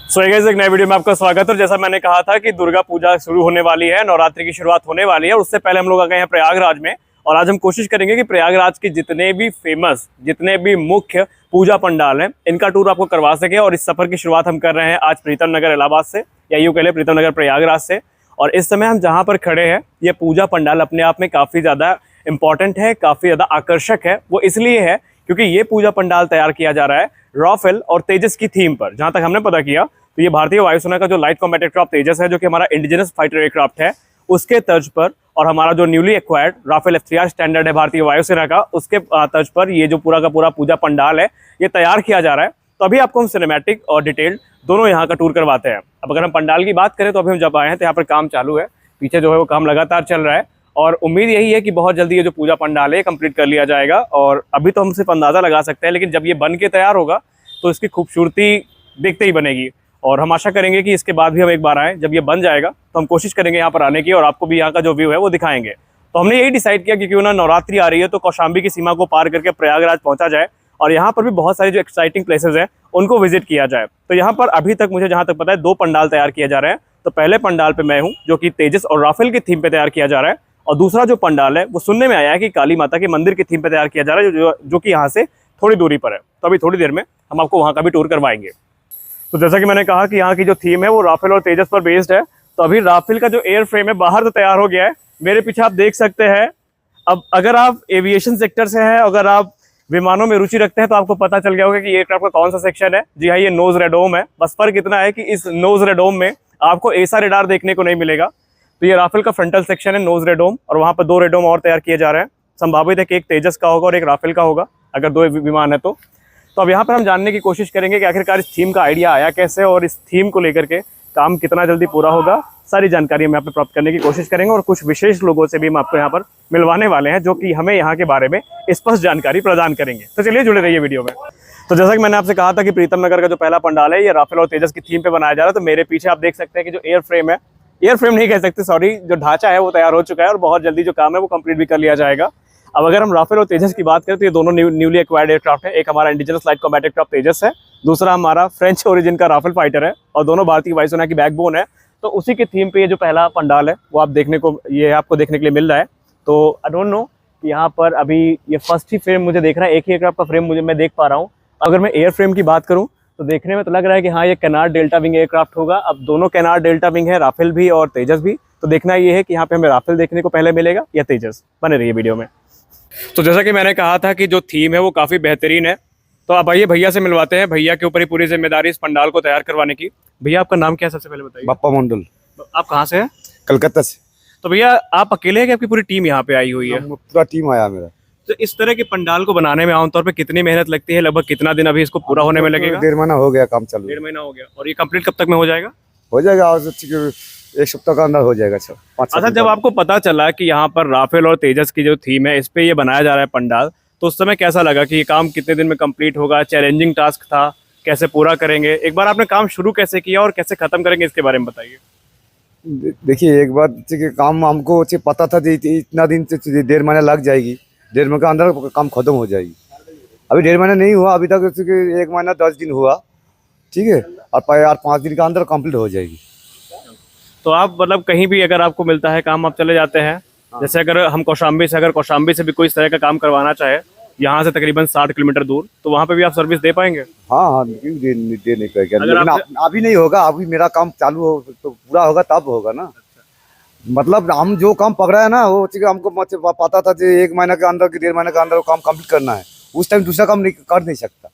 So guys, एक नए video में आपका स्वागत है। और जैसा मैंने कहा था कि दुर्गा पूजा शुरू होने वाली है, नवरात्रि की शुरुआत होने वाली है। उससे पहले हम लोग आ गए हैं प्रयागराज में, और आज हम कोशिश करेंगे कि प्रयागराज के जितने भी फेमस, जितने भी मुख्य पूजा पंडाल हैं, इनका टूर आपको करवा सके। और इस सफर की शुरुआत हम कर रहे हैं आज प्रीतम नगर इलाहाबाद से, या यूँ कह लें प्रीतम नगर प्रयागराज से। और इस समय हम जहाँ पर खड़े हैं, ये पूजा पंडाल अपने आप में काफ़ी ज़्यादा इंपॉर्टेंट है, काफ़ी ज़्यादा आकर्षक है। वो इसलिए है क्योंकि ये पूजा पंडाल तैयार किया जा रहा है राफेल और तेजस की थीम पर। जहाँ तक हमने पता किया तो ये भारतीय वायुसेना का जो लाइट कॉम्बैट एयरक्राफ्ट तेजस है, जो कि हमारा इंडिजिनस फाइटर एयरक्राफ्ट है, उसके तर्ज पर, और हमारा जो newly acquired Rafale F3R standard है भारतीय वायुसेना का, उसके तर्ज पर ये जो पूरा का पूरा पूजा पंडाल है, ये तैयार किया जा रहा है। तो अभी आपको हम सिनेमैटिक और डिटेल्ड दोनों यहाँ का टूर करवाते हैं। अब अगर हम पंडाल की बात करें तो अभी हम जब आए हैं तो यहाँ पर काम चालू है, पीछे जो है वो काम लगातार चल रहा है। और उम्मीद यही है कि बहुत जल्दी ये जो पूजा पंडाल है कंप्लीट कर लिया जाएगा। और अभी तो हम सिर्फ अंदाज़ा लगा सकते हैं, लेकिन जब ये बन के तैयार होगा तो इसकी खूबसूरती देखते ही बनेगी। और हम आशा करेंगे कि इसके बाद भी हम एक बार आएँ, जब ये बन जाएगा तो हम कोशिश करेंगे यहाँ पर आने की, और आपको भी यहाँ का जो व्यू है वो दिखाएंगे। तो हमने यही डिसाइड किया कि क्यों ना नवरात्रि आ रही है तो कौशाम्बी की सीमा को पार करके प्रयागराज पहुँचा जाए, और यहाँ पर भी बहुत सारी जो एक्साइटिंग प्लेसेस हैं उनको विजिट किया जाए। तो यहाँ पर अभी तक मुझे जहाँ तक पता है 2 पंडाल तैयार किए जा रहे हैं। तो पहले पंडाल पे मैं हूँ, जो कि तेजस और राफेल की थीम पे तैयार किया जा रहा है। और दूसरा जो पंडाल है वो सुनने में आया है कि काली माता के मंदिर की थीम पे तैयार किया जा रहा है, जो कि यहाँ से थोड़ी दूरी पर है। तो अभी थोड़ी देर में हम आपको वहाँ का भी टूर करवाएंगे। तो जैसा कि मैंने कहा कि यहाँ की जो थीम है वो राफेल और तेजस पर बेस्ड है। तो अभी राफेल का जो एयर फ्रेम है बाहर तो तैयार हो गया है, मेरे पीछे आप देख सकते हैं। अब अगर आप एविएशन सेक्टर से हैं, अगर आप विमानों में रुचि रखते हैं, तो आपको पता चल गया होगा कि एयरक्राफ्ट का कौन सा सेक्शन है। जी हाँ, ये नोज रेडोम है। बस फर्क इतना है कि इस नोज रेडोम में आपको ऐसा रेडार देखने को नहीं मिलेगा। तो ये राफेल का फ्रंटल सेक्शन है, नोज रेडोम, और वहाँ पर 2 रेडोम और तैयार किए जा रहे हैं। संभावित है कि एक तेजस का होगा और एक राफेल का होगा, अगर 2 विमान है तो। अब यहाँ पर हम जानने की कोशिश करेंगे कि आखिरकार इस थीम का आइडिया आया कैसे, और इस थीम को लेकर के काम कितना जल्दी पूरा होगा। सारी जानकारी हम यहाँ पर प्राप्त करने की कोशिश करेंगे, और कुछ विशेष लोगों से भी हम आपको यहाँ पर मिलवाने वाले हैं, जो कि हमें यहाँ के बारे में स्पष्ट जानकारी प्रदान करेंगे। तो चलिए जुड़े रहिए वीडियो में। तो जैसा कि मैंने आपसे कहा था कि प्रीतम नगर का जो पहला पंडाल है ये राफेल और तेजस की थीम पे बनाया जा रहा है। तो मेरे पीछे आप देख सकते हैं कि जो एयर फ्रेम है, एयर फ्रेम नहीं कह सकते, सॉरी, जो ढांचा है वो तैयार हो चुका है, और बहुत जल्दी जो काम है वो कंप्लीट भी कर लिया जाएगा। अब अगर हम राफेल और तेजस की बात करें तो ये दोनों न्यूली एक्वायर्ड एयरक्राफ्ट है। एक हमारा इंडिजिनस लाइट कॉम्बैट एयरक्राफ्ट तेजस है, दूसरा हमारा फ्रेंच ओरिजिन का राफेल फाइटर है, और दोनों भारतीय वायुसेना की बैकबोन है। तो उसी की थीम पे ये जो पहला पंडाल है वो आप देखने को, ये आपको देखने के लिए मिल रहा है। तो आई डोंट नो कि यहाँ पर अभी ये फर्स्ट ही फ्रेम मुझे देख रहा है, एक ही एयरक्राफ्ट का फ्रेम मैं देख पा रहा हूँ। अगर मैं एयर फ्रेम की बात करूँ तो देखने में तो लग रहा है कि हाँ, ये कैनार्ड डेल्टा विंग एयरक्राफ्ट होगा। अब दोनों कैनार्ड डेल्टा विंग है, राफेल भी और तेजस भी। तो देखना ये है कि यहाँ पे हमें राफेल देखने को पहले मिलेगा या तेजस। बने रहिए वीडियो में। तो जैसा कि मैंने कहा था कि जो थीम है वो काफ़ी बेहतरीन है। तो आप आइए भैया से मिलवाते हैं। भैया के ऊपर ही पूरी जिम्मेदारी इस पंडाल को तैयार करवाने की। भैया, आपका नाम क्या है सबसे पहले बताइए। बाप्पा मंडल। आप कहाँ से हैं? कलकत्ता से। तो भैया आप अकेले हैं कि आपकी पूरी टीम यहाँ पे आई हुई है? पूरा टीम आया मेरा। तो इस तरह के पंडाल को बनाने में आमतौर पे कितनी मेहनत लगती है? लगभग कितना दिन अभी इसको पूरा होने में लगेगा? 1.5 महीना हो गया काम चालू। 1.5 महीना हो गया। और ये कंप्लीट कब तक में हो जाएगा? हो जाएगा और 1 सप्ताह का अंदर हो जाएगा। अच्छा, जब आपको पता चला कि यहाँ पर राफेल और तेजस की जो थीम है इस पे ये बनाया जा रहा है पंडाल, तो उस समय कैसा लगा कि ये काम कितने दिन में कंप्लीट होगा? चैलेंजिंग टास्क था, कैसे पूरा करेंगे? एक बार आपने काम शुरू कैसे किया और कैसे खत्म करेंगे, इसके बारे में बताइए। देखिए, एक बार काम हमको पता था इतना दिन से 1.5 महीना लग जाएगी, 1.5 महीने के अंदर काम खत्म हो जाएगी। अभी 1.5 महीना नहीं हुआ, अभी तक 1 महीना 10 दिन हुआ, ठीक है, और 5 दिन के अंदर कंप्लीट हो जाएगी। तो आप मतलब कहीं भी अगर आपको मिलता है काम, आप चले जाते हैं? जैसे अगर हम कौशाम्बी से भी कोई इस तरह का काम करवाना चाहे, यहाँ से तकरीबन 60 किलोमीटर दूर, तो वहाँ पे भी आप सर्विस दे पाएंगे? हाँ, दे नहीं पाएंगे, लेकिन अभी नहीं होगा। अभी मेरा काम चालू हो तो पूरा होगा तब होगा ना। मतलब हम जो काम पकड़ा है ना, वो हमको पता था कि 1 महीने के अंदर कि 1.5 महीने के अंदर वो काम कंप्लीट करना है। उस टाइम दूसरा काम कर नहीं सकता।